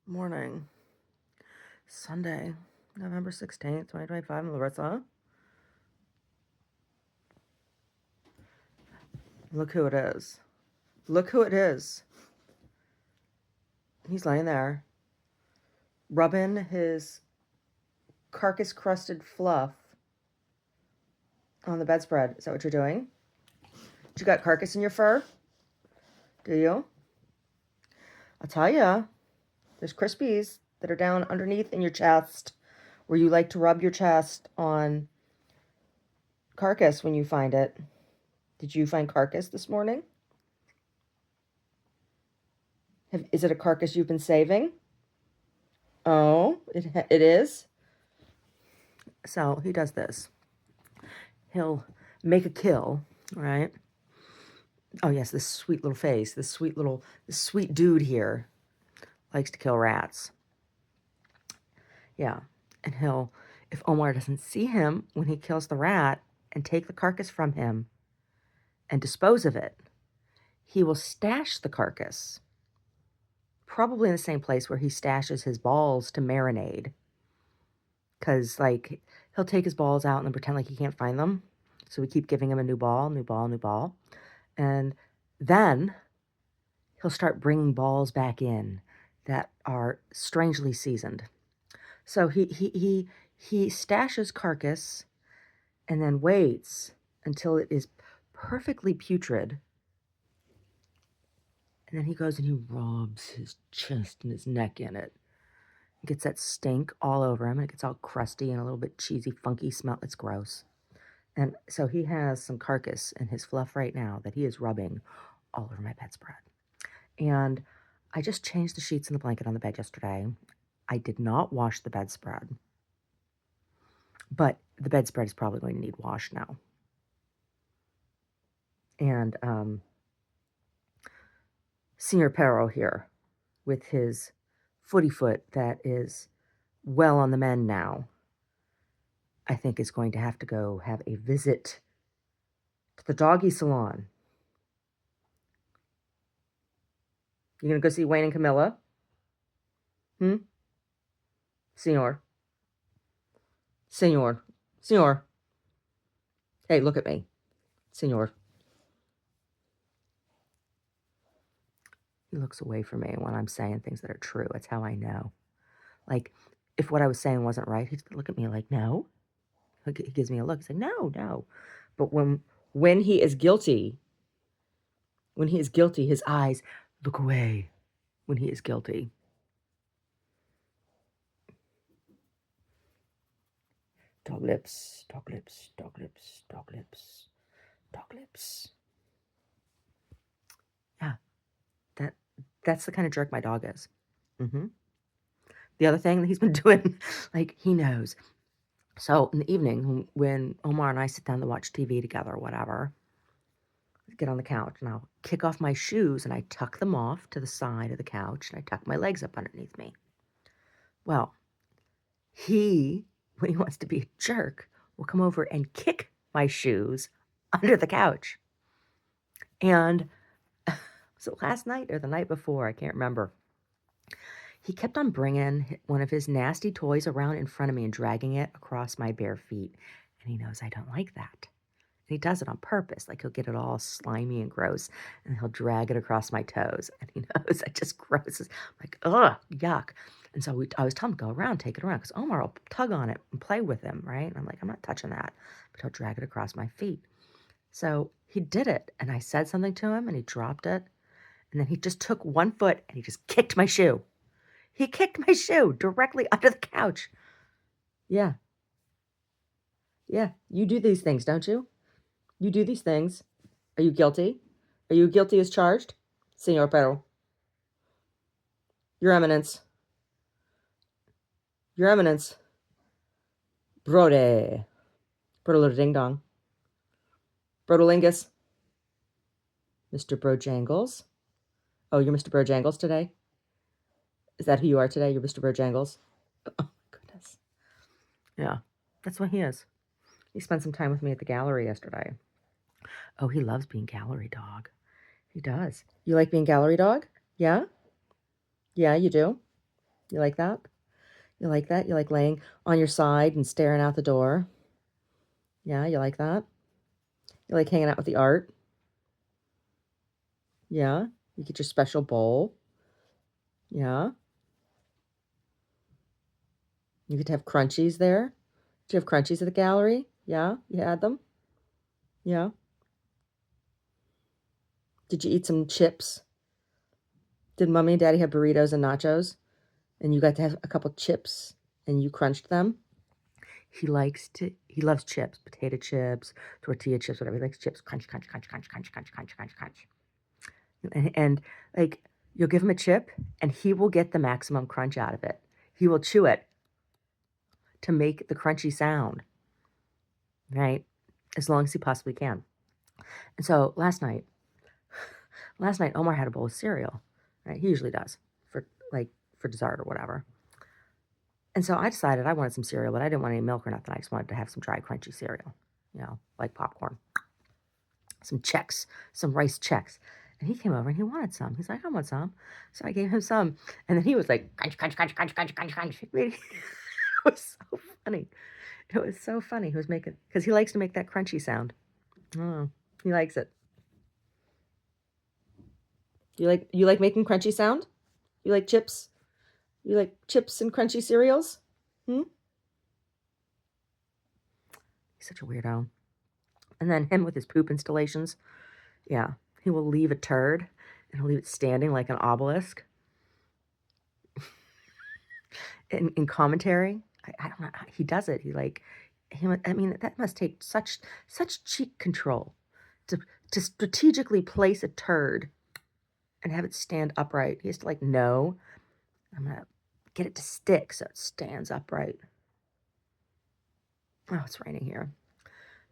Morning, Sunday, November 16th, 2025. I'm Larissa. Look who it is. Look who it is. He's laying there, rubbing his carcass-crusted fluff on the bedspread. Is that what you're doing? You got carcass in your fur? Do you? I'll tell you, there's crispies that are down underneath in your chest where you like to rub your chest on carcass when you find it. Did you find carcass this morning? Is it a carcass you've been saving? Oh, it is? So he does this. He'll make a kill, right? Oh, yes, this sweet little face, this sweet dude here likes to kill rats. Yeah, and if Omar doesn't see him when he kills the rat and take the carcass from him and dispose of it, he will stash the carcass, probably in the same place where he stashes his balls to marinade. Because, like, he'll take his balls out and then pretend like he can't find them. So we keep giving him a new ball, new ball, new ball. And then he'll start bringing balls back in that are strangely seasoned. So he stashes carcass and then waits until it is perfectly putrid. And then he goes and he rubs his chest and his neck in it. He gets that stink all over him, and it gets all crusty and a little bit cheesy, funky smell. It's gross. And so he has some carcass in his fluff right now that he is rubbing all over my bedspread. And I just changed the sheets and the blanket on the bed yesterday. I did not wash the bedspread, but the bedspread is probably going to need washed now. And Senior Perro here with his footy foot that is well on the mend now, I think is going to have to go have a visit to the doggy salon. You gonna go see Wayne and Camilla? Senor. Hey, look at me. Senor. He looks away from me when I'm saying things that are true. That's how I know. Like, if what I was saying wasn't right, he'd look at me like, no. He gives me a look. He's like, no. But when he is guilty, his eyes look away when he is guilty. Dog lips, dog lips, dog lips, dog lips, dog lips. Yeah, that's the kind of jerk my dog is. The other thing that he's been doing, like, he knows. So in the evening, when Omar and I sit down to watch TV together or whatever, get on the couch and I'll kick off my shoes and I tuck them off to the side of the couch and I tuck my legs up underneath me. Well, when he wants to be a jerk, will come over and kick my shoes under the couch. And was it last night or the night before? I can't remember. He kept on bringing one of his nasty toys around in front of me and dragging it across my bare feet. And he knows I don't like that. And he does it on purpose. Like, he'll get it all slimy and gross, and he'll drag it across my toes. And he knows that just gross. I'm like, ugh, yuck. And so I always tell him, go around, take it around. Because Omar will tug on it and play with him, right? And I'm like, I'm not touching that. But he'll drag it across my feet. So he did it. And I said something to him, and he dropped it. And then he just took one foot, and he just kicked my shoe. He kicked my shoe directly under the couch. Yeah. Yeah. You do these things, don't you? You do these things. Are you guilty? Are you guilty as charged? Senor Perro. Your Eminence. Your Eminence. Brode. Brother Ding Dong. Brodolingus. Mr. Brojangles. Oh, you're Mr. Brojangles today? Is that who you are today? You're Mr. Brojangles? Oh, my goodness. Yeah, that's what he is. He spent some time with me at the gallery yesterday. Oh, he loves being gallery dog. He does. You like being gallery dog? Yeah? Yeah, you do? You like that? You like that? You like laying on your side and staring out the door? Yeah, you like that? You like hanging out with the art? Yeah. You get your special bowl? Yeah. You get to have crunchies there? Do you have crunchies at the gallery? Yeah, you had them? Yeah. Did you eat some chips? Did mommy and daddy have burritos and nachos? And you got to have a couple chips and you crunched them? He loves chips, potato chips, tortilla chips, whatever. He likes chips. Crunch, crunch, crunch, crunch, crunch, crunch, crunch, crunch, crunch. And like, you'll give him a chip and he will get the maximum crunch out of it. He will chew it to make the crunchy sound, right? As long as he possibly can. And so last night Omar had a bowl of cereal, right? He usually does for dessert or whatever. And so I decided I wanted some cereal, but I didn't want any milk or nothing. I just wanted to have some dry, crunchy cereal, like popcorn. Some Chex, some rice Chex. And he came over and he wanted some. He's like, I want some. So I gave him some. And then he was like, crunch, crunch, crunch, crunch, crunch, crunch, crunch. It was so funny. It was so funny. He was making, because he likes to make that crunchy sound. Oh, he likes it. You like making crunchy sound? You like chips? You like chips and crunchy cereals? Hmm? He's such a weirdo. And then him with his poop installations. Yeah. He will leave a turd and he'll leave it standing like an obelisk. In commentary, I don't know. He does it. I mean, that must take such cheek control to strategically place a turd and have it stand upright. He has to no, I'm gonna get it to stick so it stands upright. Oh, it's raining here,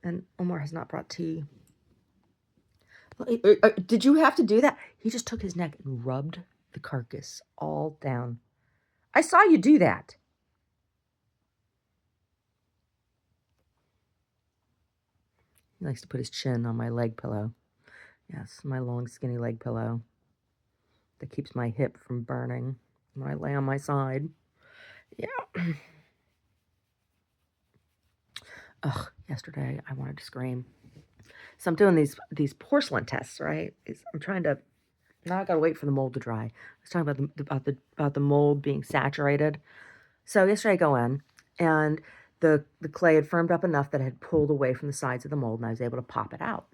and Omar has not brought tea. Did you have to do that? He just took his neck and rubbed the carcass all down. I saw you do that. He likes to put his chin on my leg pillow. Yes, my long, skinny leg pillow that keeps my hip from burning when I lay on my side. Yeah. Ugh, yesterday I wanted to scream. So I'm doing these porcelain tests, right? I'm trying to, now I gotta wait for the mold to dry. I was talking about the mold being saturated. So yesterday I go in and the clay had firmed up enough that it had pulled away from the sides of the mold and I was able to pop it out.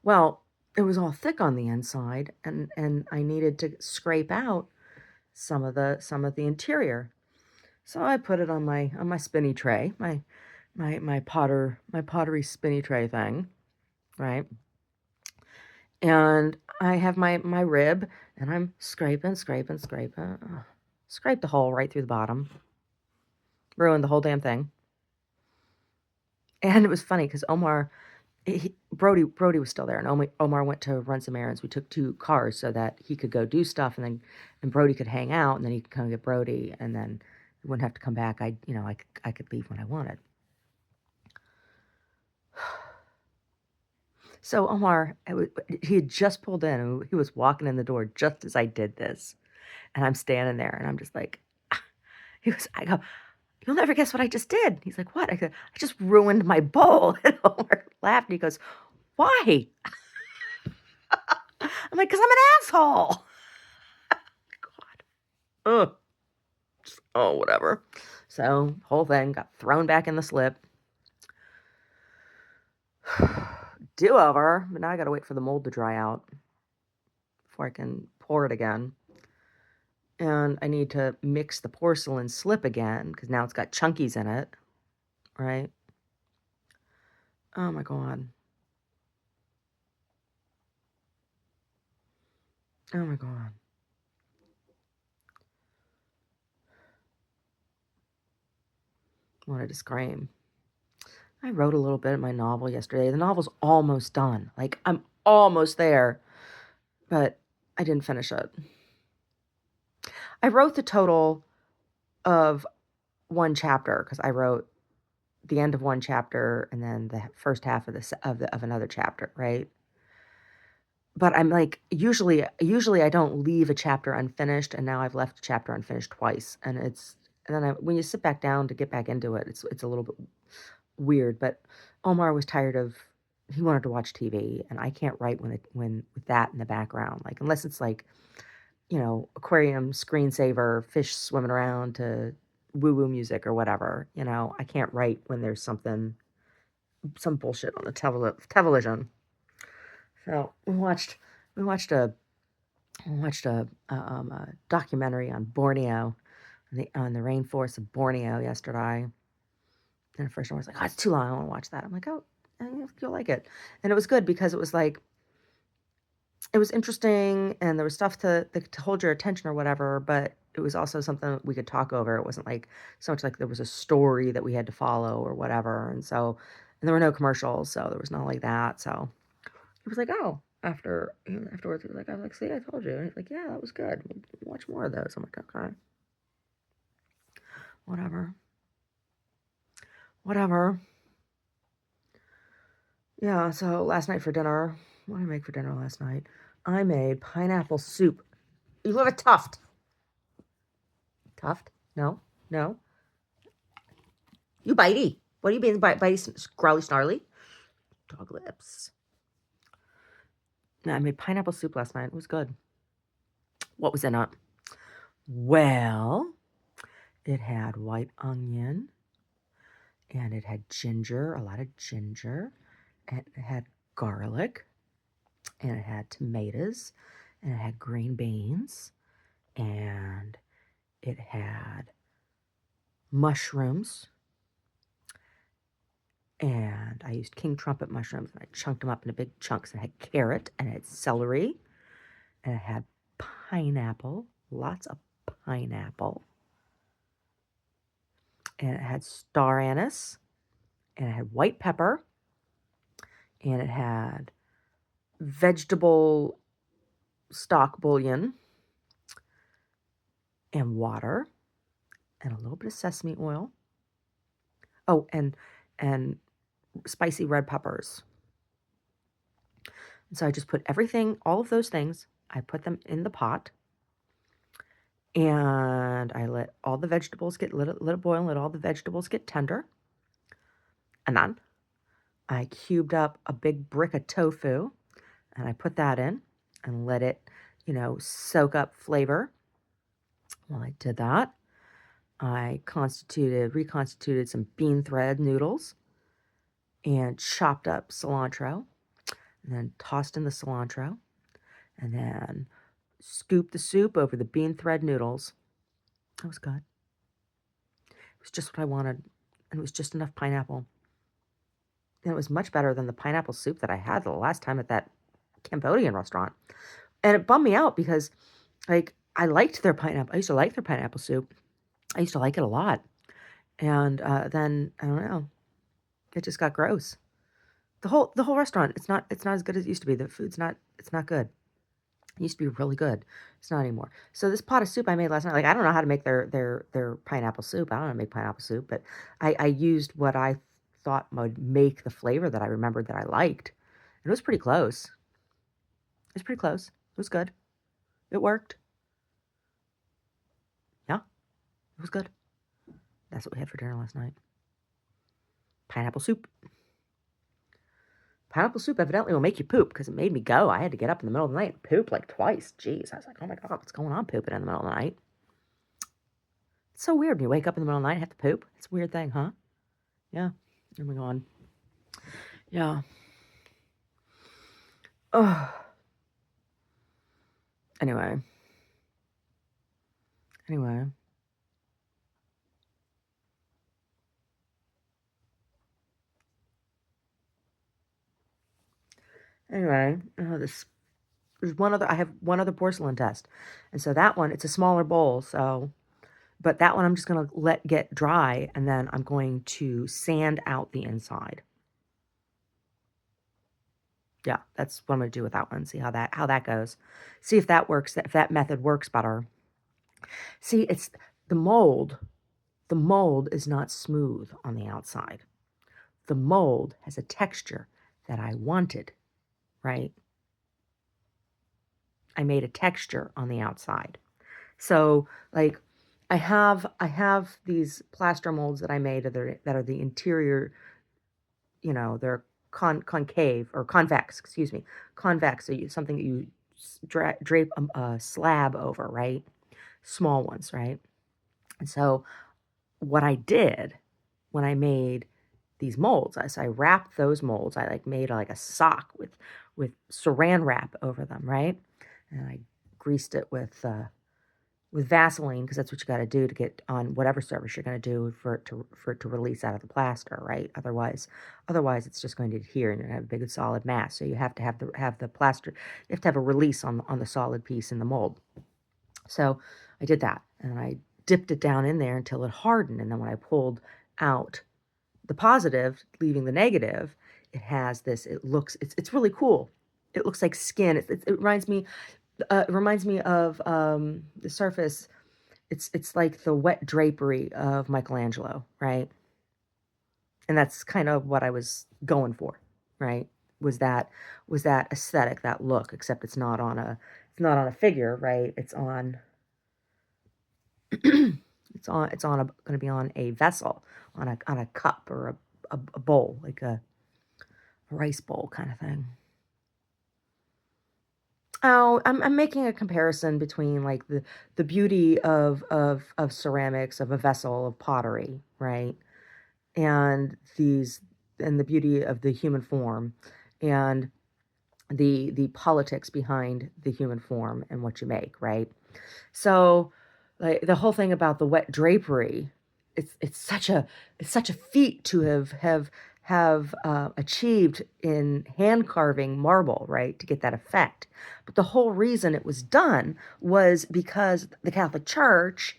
Well, it was all thick on the inside and I needed to scrape out some of the interior. So I put it on my spinny tray, my pottery spinny tray thing, right? And I have my rib and I'm scraping. Scraped the hole right through the bottom. Ruined the whole damn thing. And it was funny because Brody was still there, and Omar went to run some errands. We took 2 cars so that he could go do stuff, and Brody could hang out, and then he could come get Brody, and then he wouldn't have to come back. I could leave when I wanted. So Omar, he had just pulled in, and he was walking in the door just as I did this, and I'm standing there, and I'm just like, I go, you'll never guess what I just did. He's like, what? I go, I just ruined my bowl. And Omar laughed, and he goes, why? I'm like, because I'm an asshole. God. Ugh. Oh, whatever. So, whole thing got thrown back in the slip. Do over. But now I gotta wait for the mold to dry out before I can pour it again. And I need to mix the porcelain slip again because now it's got chunkies in it. Right? Oh my God. Oh my God. I wanted to scream. I wrote a little bit of my novel yesterday. The novel's almost done. I'm almost there. But I didn't finish it. I wrote the total of one chapter because I wrote the end of one chapter and then the first half of another chapter, right? but I'm like, usually I don't leave a chapter unfinished, and now I've left a chapter unfinished twice, and then when you sit back down to get back into it, it's a little bit weird. But Omar was tired of he wanted to watch TV, and I can't write when with that in the background, like unless it's like aquarium screensaver, fish swimming around to woo woo music or whatever. I can't write when there's some bullshit on the television. So we watched a documentary on Borneo, on the rainforest of Borneo yesterday. And at first I was like, oh, it's too long. I want to watch that. I'm like, oh, you'll like it. And it was good because it was like, it was interesting and there was stuff to hold your attention or whatever, but it was also something that we could talk over. It wasn't like so much like there was a story that we had to follow or whatever. And there were no commercials, so there was not like that. So he was like, oh, afterwards, he was like, I was like, see, I told you. And he's like, yeah, that was good. We'll watch more of those. I'm like, okay, whatever. Yeah, so last night for dinner, what did I make for dinner last night? I made pineapple soup. You love a tuft. Tuft? No, no. You bitey. What are you being bitey, growly, snarly? Dog lips. No, I made pineapple soup last night. It was good. What was in it? Well, it had white onion, and it had ginger, a lot of ginger, and it had garlic, and it had tomatoes, and it had green beans, and it had mushrooms, and I used king trumpet mushrooms, and I chunked them up into big chunks. And it had carrot, and it had celery, and it had pineapple, lots of pineapple, and it had star anise, and it had white pepper, and it had vegetable stock bouillon, and water, and a little bit of sesame oil. Oh, and spicy red peppers. And so I just put everything, all of those things, I put them in the pot, and I let all the vegetables let it boil, and let all the vegetables get tender. And then I cubed up a big brick of tofu, and I put that in and let it, soak up flavor. While I did that, I reconstituted some bean thread noodles and chopped up cilantro, and then tossed in the cilantro, and then scooped the soup over the bean thread noodles. That was good. It was just what I wanted, and it was just enough pineapple. And it was much better than the pineapple soup that I had the last time at that Cambodian restaurant. And it bummed me out because, like, I liked their pineapple. I used to like their pineapple soup. I used to like it a lot. And then, I don't know, it just got gross. The whole restaurant, it's not as good as it used to be. The food's not, it's not good. It used to be really good. It's not anymore. So this pot of soup I made last night, like I don't know how to make their pineapple soup. I don't know how to make pineapple soup, but I used what I thought would make the flavor that I remembered that I liked. And it was pretty close. It was pretty close. It was good. It worked. Yeah, it was good. That's what we had for dinner last night. Pineapple soup. Pineapple soup evidently will make you poop because it made me go. I had to get up in the middle of the night and poop like twice. Jeez, I was like, oh my God, what's going on pooping in the middle of the night? It's so weird when you wake up in the middle of the night and have to poop. It's a weird thing, huh? Yeah. Oh my God. Yeah. Oh. Anyway. I have one other porcelain test. And so that one, it's a smaller bowl. But that one I'm just going to let get dry, and then I'm going to sand out the inside. Yeah, that's what I'm going to do with that one. See how that goes. See if that works, if that method works better. See, it's the mold. The mold is not smooth on the outside. The mold has a texture that I wanted, right? I made a texture on the outside. So like I have these plaster molds that I made that are the interior, they're concave or convex, excuse me, convex. So something that you drape a slab over, right? Small ones, right? And so what I did when I made these molds, I wrapped those molds. I like made like a sock with saran wrap over them, right? And I greased it with Vaseline, because that's what you got to do to get on whatever surface you're going to do for it to release out of the plaster, right? Otherwise it's just going to adhere and you're going to have a big solid mass. So you have to have the plaster. You have to have a release on the solid piece in the mold. So I did that, and I dipped it down in there until it hardened. And then when I pulled out the positive, leaving the negative, it has this. It's really cool. It looks like skin. It reminds me of the surface. It's like the wet drapery of Michelangelo, right? And that's kind of what I was going for, right? Was that aesthetic, that look, except it's not on a figure, right? It's going to be on a vessel, on a cup or a bowl, like a rice bowl kind of thing. Oh, I'm making a comparison between like the beauty of ceramics, of a vessel, of pottery, right? And the beauty of the human form, and the politics behind the human form and what you make, right? So, like the whole thing about the wet drapery, it's such a feat to have achieved in hand carving marble, right, to get that effect. But the whole reason it was done was because the Catholic Church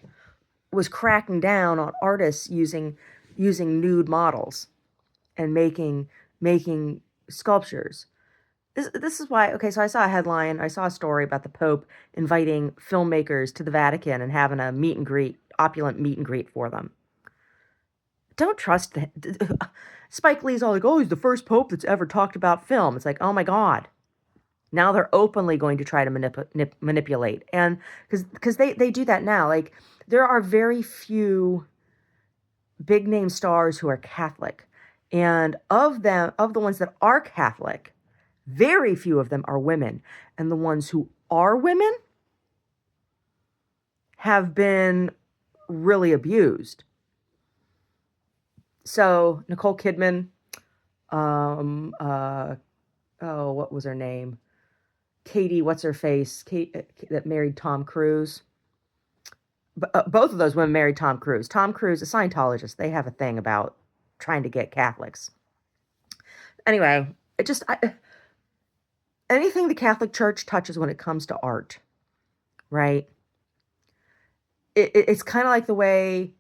was cracking down on artists using nude models and making sculptures. This is why, okay, so I saw a headline, I saw a story about the Pope inviting filmmakers to the Vatican and having a meet and greet, opulent meet and greet for them. Don't trust the Spike Lee's all like, oh, he's the first Pope that's ever talked about film. It's like, oh my God. Now they're openly going to try to manipulate. And because they do that now. Like, there are very few big name stars who are Catholic. And of the ones that are Catholic, very few of them are women. And the ones who are women have been really abused. So Nicole Kidman, what was her name? Katie, what's her face? That married Tom Cruise. Both of those women married Tom Cruise. Tom Cruise, a Scientologist. They have a thing about trying to get Catholics. Anyway, anything the Catholic Church touches when it comes to art, right? It's kind of like the way.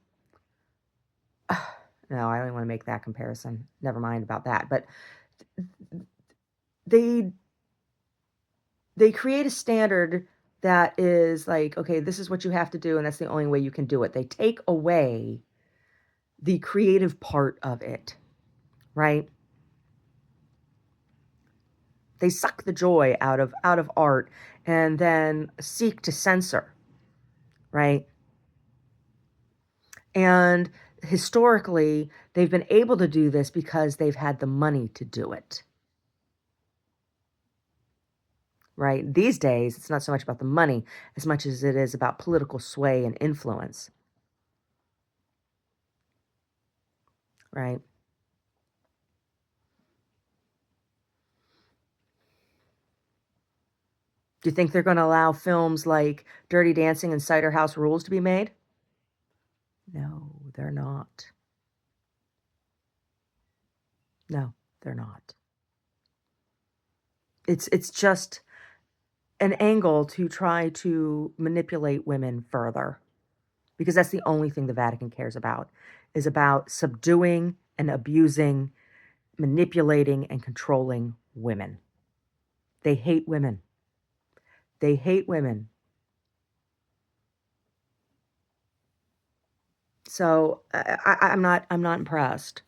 No, I don't want to make that comparison. Never mind about that. But they create a standard that is like, okay, this is what you have to do, and that's the only way you can do it. They take away the creative part of it, right? They suck the joy out of art and then seek to censor, right? And historically, they've been able to do this because they've had the money to do it. Right? These days, it's not so much about the money as much as it is about political sway and influence. Right? Do you think they're going to allow films like Dirty Dancing and Cider House Rules to be made? No, they're not. No, they're not. It's just an angle to try to manipulate women further, because that's the only thing the Vatican cares about, is about subduing and abusing, manipulating and controlling women. They hate women. They hate women. So I'm not impressed.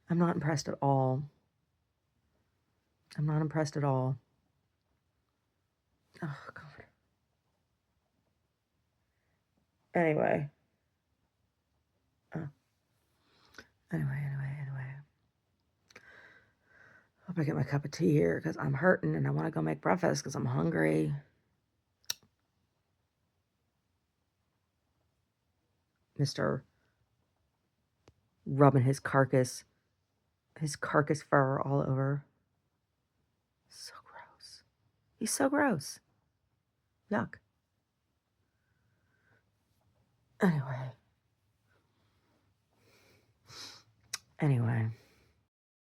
I'm not impressed at all. I'm not impressed at all. Oh God. Anyway. Oh, anyway. Hope I get my cup of tea here because I'm hurting and I want to go make breakfast because I'm hungry. Mr. rubbing his carcass fur all over. So gross. He's so gross. Yuck. Anyway.